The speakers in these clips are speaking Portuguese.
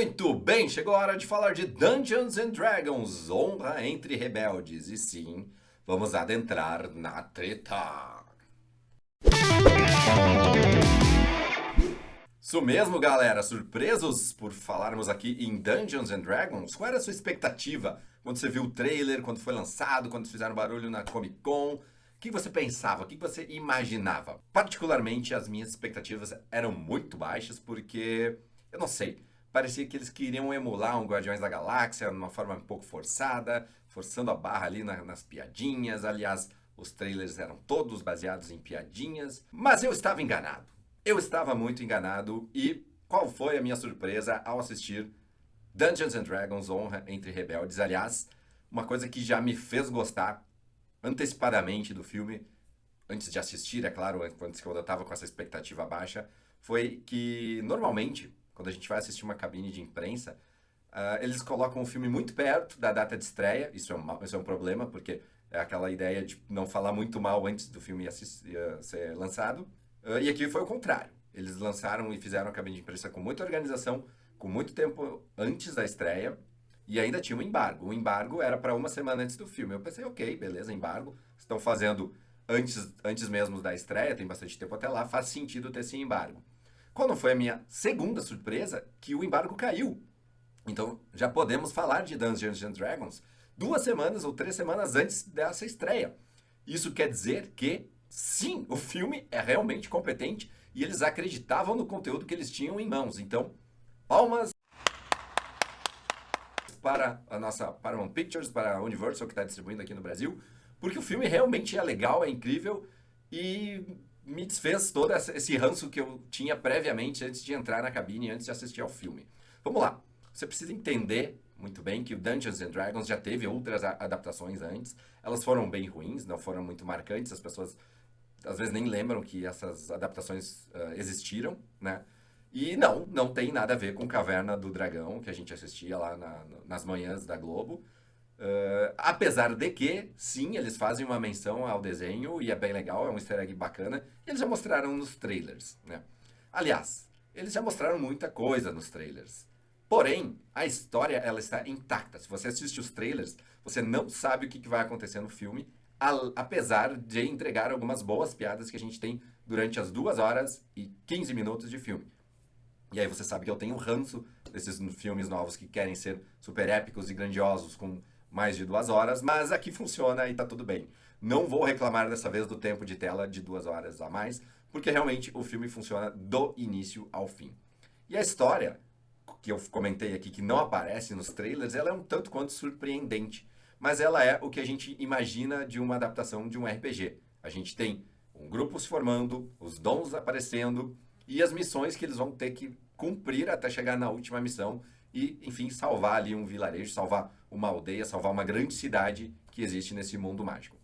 Muito bem, chegou a hora de falar de Dungeons and Dragons, Honra entre Rebeldes. E sim, vamos adentrar na treta. Isso mesmo, galera. Surpresos por falarmos aqui em Dungeons and Dragons? Qual era a sua expectativa quando você viu o trailer, quando foi lançado, quando fizeram barulho na Comic Con? O que você pensava? O que você imaginava? Particularmente, as minhas expectativas eram muito baixas porque, eu não sei, parecia que eles queriam emular um Guardiões da Galáxia de uma forma um pouco forçada, forçando a barra ali nas piadinhas. Aliás, os trailers eram todos baseados em piadinhas, mas eu estava enganado. Eu estava muito enganado e qual foi a minha surpresa ao assistir Dungeons and Dragons Honra entre Rebeldes? Aliás, uma coisa que já me fez gostar antecipadamente do filme, antes de assistir, é claro, quando eu estava com essa expectativa baixa, foi que normalmente, quando a gente vai assistir uma cabine de imprensa, eles colocam o filme muito perto da data de estreia. Isso é um problema, porque é aquela ideia de não falar muito mal antes do filme ia ser lançado. E aqui foi o contrário. Eles lançaram e fizeram a cabine de imprensa com muita organização, com muito tempo antes da estreia, e ainda tinha um embargo. O embargo era para uma semana antes do filme. Eu pensei, ok, beleza, embargo. Estão fazendo antes mesmo da estreia, tem bastante tempo até lá, faz sentido ter esse embargo. Quando foi a minha segunda surpresa, que o embargo caiu. Então já podemos falar de Dungeons and Dragons 2 semanas ou 3 semanas antes dessa estreia. Isso quer dizer que, sim, o filme é realmente competente e eles acreditavam no conteúdo que eles tinham em mãos. Então, palmas para a nossa Paramount Pictures, para a Universal que está distribuindo aqui no Brasil, porque o filme realmente é legal, é incrível e me desfez todo esse ranço que eu tinha previamente antes de entrar na cabine, antes de assistir ao filme. Vamos lá. Você precisa entender muito bem que o Dungeons and Dragons já teve outras adaptações antes. Elas foram bem ruins, não foram muito marcantes. As pessoas às vezes nem lembram que essas adaptações existiram, né? E não tem nada a ver com Caverna do Dragão, que a gente assistia lá nas manhãs da Globo. Apesar de que, sim, eles fazem uma menção ao desenho e é bem legal, é um easter egg bacana. E eles já mostraram nos trailers, né? Aliás, eles já mostraram muita coisa nos trailers. Porém, a história ela está intacta. Se você assiste os trailers, você não sabe o que vai acontecer no filme, apesar de entregar algumas boas piadas que a gente tem durante as 2 horas e 15 minutos de filme. E aí você sabe que eu tenho ranço desses filmes novos que querem ser super épicos e grandiosos com mais de 2 horas, mas aqui funciona e tá tudo bem. Não vou reclamar dessa vez do tempo de tela de 2 horas a mais, porque realmente o filme funciona do início ao fim. E a história, que eu comentei aqui, que não aparece nos trailers, ela é um tanto quanto surpreendente. Mas ela é o que a gente imagina de uma adaptação de um RPG. A gente tem um grupo se formando, os dons aparecendo e as missões que eles vão ter que cumprir até chegar na última missão e, enfim, salvar ali um vilarejo, salvar uma aldeia, salvar uma grande cidade que existe nesse mundo mágico.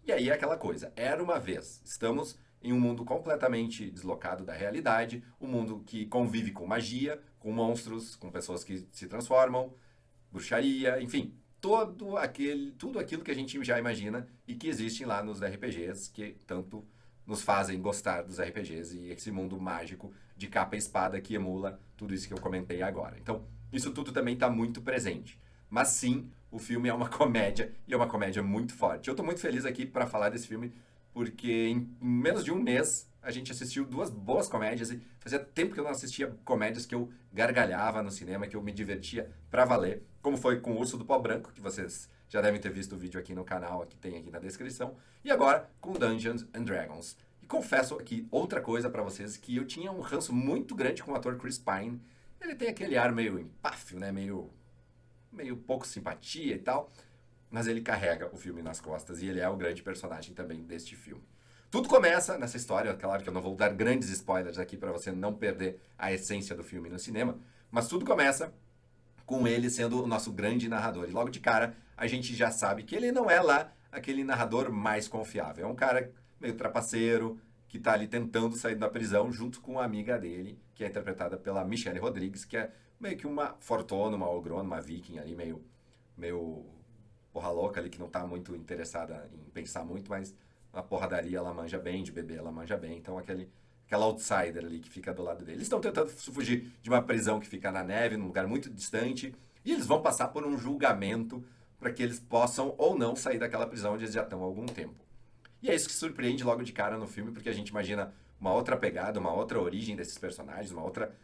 E aí é aquela coisa, era uma vez. Estamos em um mundo completamente deslocado da realidade, um mundo que convive com magia, com monstros, com pessoas que se transformam, bruxaria, enfim, tudo aquilo que a gente já imagina e que existe lá nos RPGs, que tanto nos fazem gostar dos RPGs e esse mundo mágico de capa e espada que emula tudo isso que eu comentei agora. Então, isso tudo também está muito presente. Mas sim, o filme é uma comédia e é uma comédia muito forte. Eu estou muito feliz aqui para falar desse filme porque em menos de um mês a gente assistiu 2 boas comédias e fazia tempo que eu não assistia comédias que eu gargalhava no cinema, que eu me divertia pra valer, como foi com o Urso do Pó Branco, que vocês já devem ter visto o vídeo aqui no canal, que tem aqui na descrição, e agora com Dungeons and Dragons. E confesso aqui outra coisa pra vocês, que eu tinha um ranço muito grande com o ator Chris Pine. Ele tem aquele ar meio empáfio, né, meio pouco simpatia e tal, mas ele carrega o filme nas costas e ele é o grande personagem também deste filme. Tudo começa nessa história, claro que eu não vou dar grandes spoilers aqui para você não perder a essência do filme no cinema, mas tudo começa com ele sendo o nosso grande narrador. E logo de cara, a gente já sabe que ele não é lá aquele narrador mais confiável. É um cara meio trapaceiro, que tá ali tentando sair da prisão junto com a amiga dele, que é interpretada pela Michelle Rodrigues, que é meio que uma fortuna, uma ogrona, uma viking ali, meio porra louca ali, que não tá muito interessada em pensar muito, mas na porradaria ela manja bem, de bebê ela manja bem, então aquele aquela outsider ali que fica do lado dele. Eles estão tentando fugir de uma prisão que fica na neve, num lugar muito distante, e eles vão passar por um julgamento para que eles possam ou não sair daquela prisão onde eles já estão há algum tempo. E é isso que surpreende logo de cara no filme, porque a gente imagina uma outra pegada, uma outra origem desses personagens, uma outra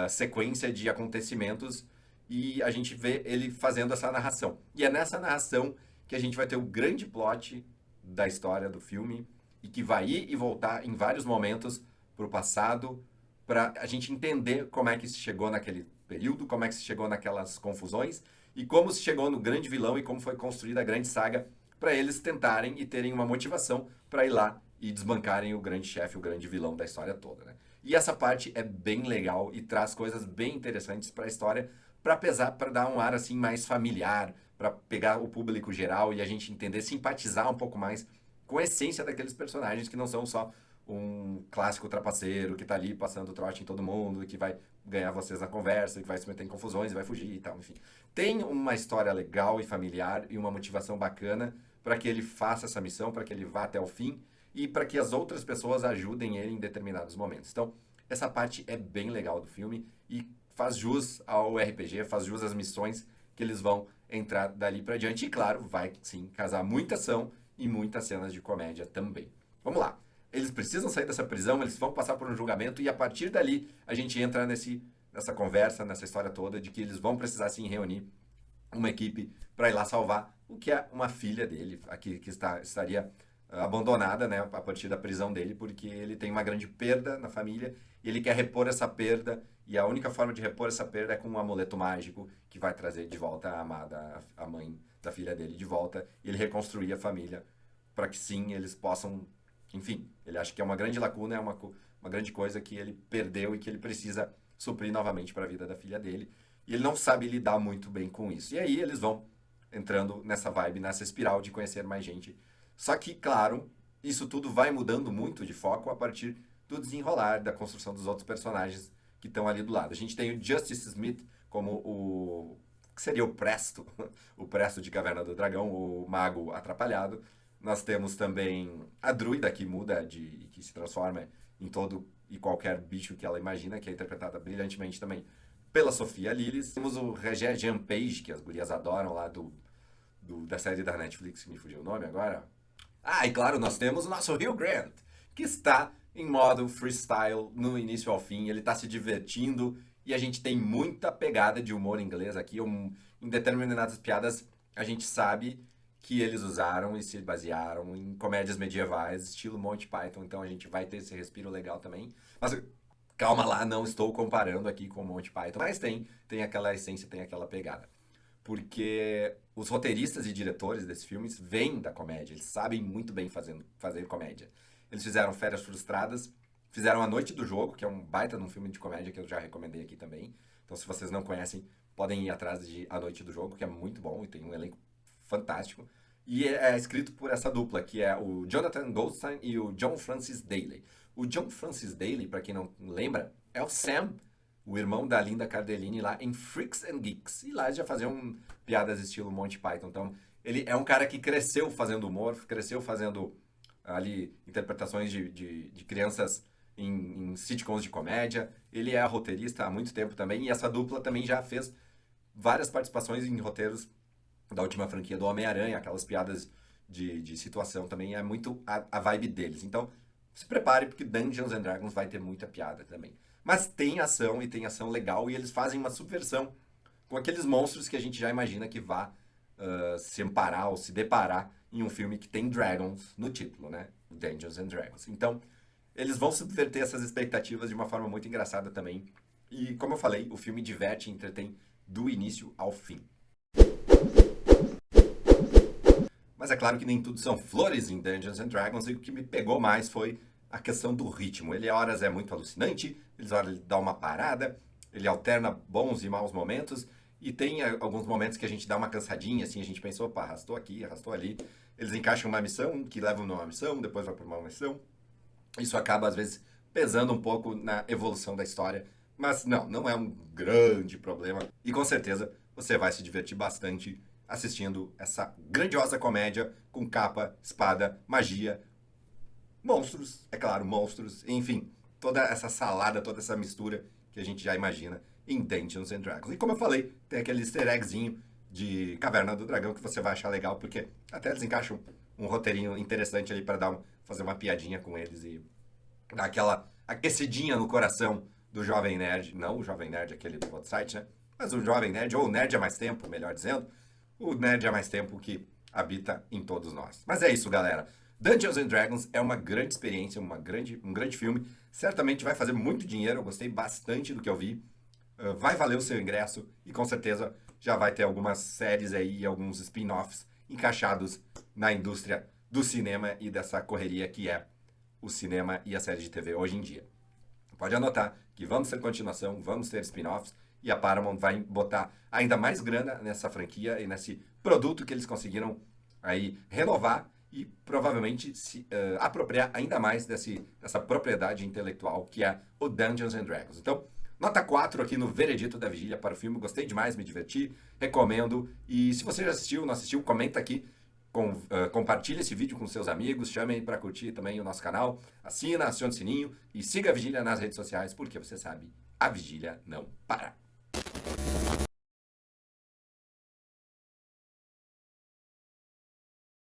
sequência de acontecimentos, e a gente vê ele fazendo essa narração. E é nessa narração que a gente vai ter o grande plot da história do filme, e que vai ir e voltar em vários momentos para o passado, para a gente entender como é que se chegou naquele período, como é que se chegou naquelas confusões, e como se chegou no grande vilão e como foi construída a grande saga para eles tentarem e terem uma motivação para ir lá e desbancarem o grande chefe, o grande vilão da história toda, né? E essa parte é bem legal e traz coisas bem interessantes para a história, para dar um ar assim mais familiar, para pegar o público geral e a gente entender, simpatizar um pouco mais com a essência daqueles personagens que não são só um clássico trapaceiro que tá ali passando trote em todo mundo, que vai ganhar vocês na conversa, que vai se meter em confusões e vai fugir e tal, enfim. Tem uma história legal e familiar e uma motivação bacana para que ele faça essa missão, para que ele vá até o fim e para que as outras pessoas ajudem ele em determinados momentos. Então, essa parte é bem legal do filme e faz jus ao RPG, faz jus às missões que eles vão entrar dali para diante. E, claro, vai sim casar muita ação e muitas cenas de comédia também. Vamos lá. Eles precisam sair dessa prisão, eles vão passar por um julgamento e a partir dali a gente entra nessa conversa, nessa história toda de que eles vão precisar sim reunir uma equipe para ir lá salvar o que é uma filha dele, aqui que estaria abandonada, né, a partir da prisão dele, porque ele tem uma grande perda na família e ele quer repor essa perda e a única forma de repor essa perda é com um amuleto mágico que vai trazer de volta a amada, a mãe da filha dele de volta e ele reconstruir a família para que sim, eles possam, enfim, ele acha que é uma grande lacuna, é uma grande coisa que ele perdeu e que ele precisa suprir novamente para a vida da filha dele. E ele não sabe lidar muito bem com isso. E aí eles vão entrando nessa vibe, nessa espiral de conhecer mais gente. Só que, claro, isso tudo vai mudando muito de foco a partir do desenrolar, da construção dos outros personagens que estão ali do lado. A gente tem o Justice Smith como o que seria o Presto, o Presto de Caverna do Dragão, o mago atrapalhado. Nós temos também a druida que muda, que se transforma em todo e qualquer bicho que ela imagina, que é interpretada brilhantemente também pela Sofia Lillis. Temos o Regé Jean Page, que as gurias adoram lá da série da Netflix, que me fugiu o nome agora. Ah, e claro, nós temos o nosso Hugh Grant, que está em modo freestyle no início ao fim. Ele está se divertindo e a gente tem muita pegada de humor inglês aqui. Em determinadas piadas, a gente sabe que eles usaram e se basearam em comédias medievais, estilo Monty Python. Então a gente vai ter esse respiro legal também. Mas calma lá, não estou comparando aqui com Monty Python. Mas tem aquela essência, tem aquela pegada. Porque os roteiristas e diretores desses filmes vêm da comédia. Eles sabem muito bem fazer comédia. Eles fizeram Férias Frustradas, fizeram A Noite do Jogo, que é um baita de um filme de comédia que eu já recomendei aqui também. Então, se vocês não conhecem, podem ir atrás de A Noite do Jogo, que é muito bom e tem um elenco fantástico. E é escrito por essa dupla, que é o Jonathan Goldstein e o John Francis Daley. O John Francis Daley, para quem não lembra, é o Sam, o irmão da Linda Cardellini lá em Freaks and Geeks. E lá já faziam piadas estilo Monty Python. Então, ele é um cara que cresceu fazendo humor, cresceu fazendo ali interpretações de crianças em sitcoms de comédia. Ele é roteirista há muito tempo também. E essa dupla também já fez várias participações em roteiros da última franquia do Homem-Aranha. Aquelas piadas de situação também é muito a vibe deles. Então, se prepare porque Dungeons and Dragons vai ter muita piada também. Mas tem ação e tem ação legal e eles fazem uma subversão com aqueles monstros que a gente já imagina que vá se amparar ou se deparar em um filme que tem dragons no título, né? Dungeons and Dragons. Então, eles vão subverter essas expectativas de uma forma muito engraçada também. E, como eu falei, o filme diverte e entretém do início ao fim. Mas é claro que nem tudo são flores em Dungeons and Dragons, e o que me pegou mais foi a questão do ritmo. Ele, horas, é muito alucinante, horas ele dá uma parada, ele alterna bons e maus momentos, e tem alguns momentos que a gente dá uma cansadinha, assim, a gente pensou, opa, arrastou aqui, arrastou ali. Eles encaixam uma missão, que levam numa missão, depois vai para uma missão. Isso acaba, às vezes, pesando um pouco na evolução da história, mas não é um grande problema. E com certeza você vai se divertir bastante assistindo essa grandiosa comédia com capa, espada, magia, monstros, é claro, monstros, enfim, toda essa salada, toda essa mistura que a gente já imagina em Dungeons and Dragons. E como eu falei, tem aquele easter eggzinho de Caverna do Dragão que você vai achar legal, porque até eles encaixam um roteirinho interessante ali para fazer uma piadinha com eles e dar aquela aquecidinha no coração do jovem nerd. Não o jovem nerd, aquele do outro site, né? Mas o jovem nerd, ou o nerd há mais tempo, melhor dizendo, o nerd há mais tempo que habita em todos nós. Mas é isso, galera. Dungeons and Dragons é uma grande experiência, um grande filme. Certamente vai fazer muito dinheiro, eu gostei bastante do que eu vi. Vai valer o seu ingresso e com certeza já vai ter algumas séries aí, alguns spin-offs encaixados na indústria do cinema e dessa correria que é o cinema e a série de TV hoje em dia. Pode anotar que vamos ter continuação, vamos ter spin-offs e a Paramount vai botar ainda mais grana nessa franquia e nesse produto que eles conseguiram aí renovar e provavelmente se apropriar ainda mais dessa propriedade intelectual que é o Dungeons and Dragons. Então, nota 4 aqui no Veredito da Vigília para o filme. Gostei demais, me diverti, recomendo. E se você já assistiu, não assistiu, comenta aqui. Compartilhe esse vídeo com seus amigos, chamem para curtir também o nosso canal. Assina, acione o sininho e siga a Vigília nas redes sociais, porque você sabe, a Vigília não para.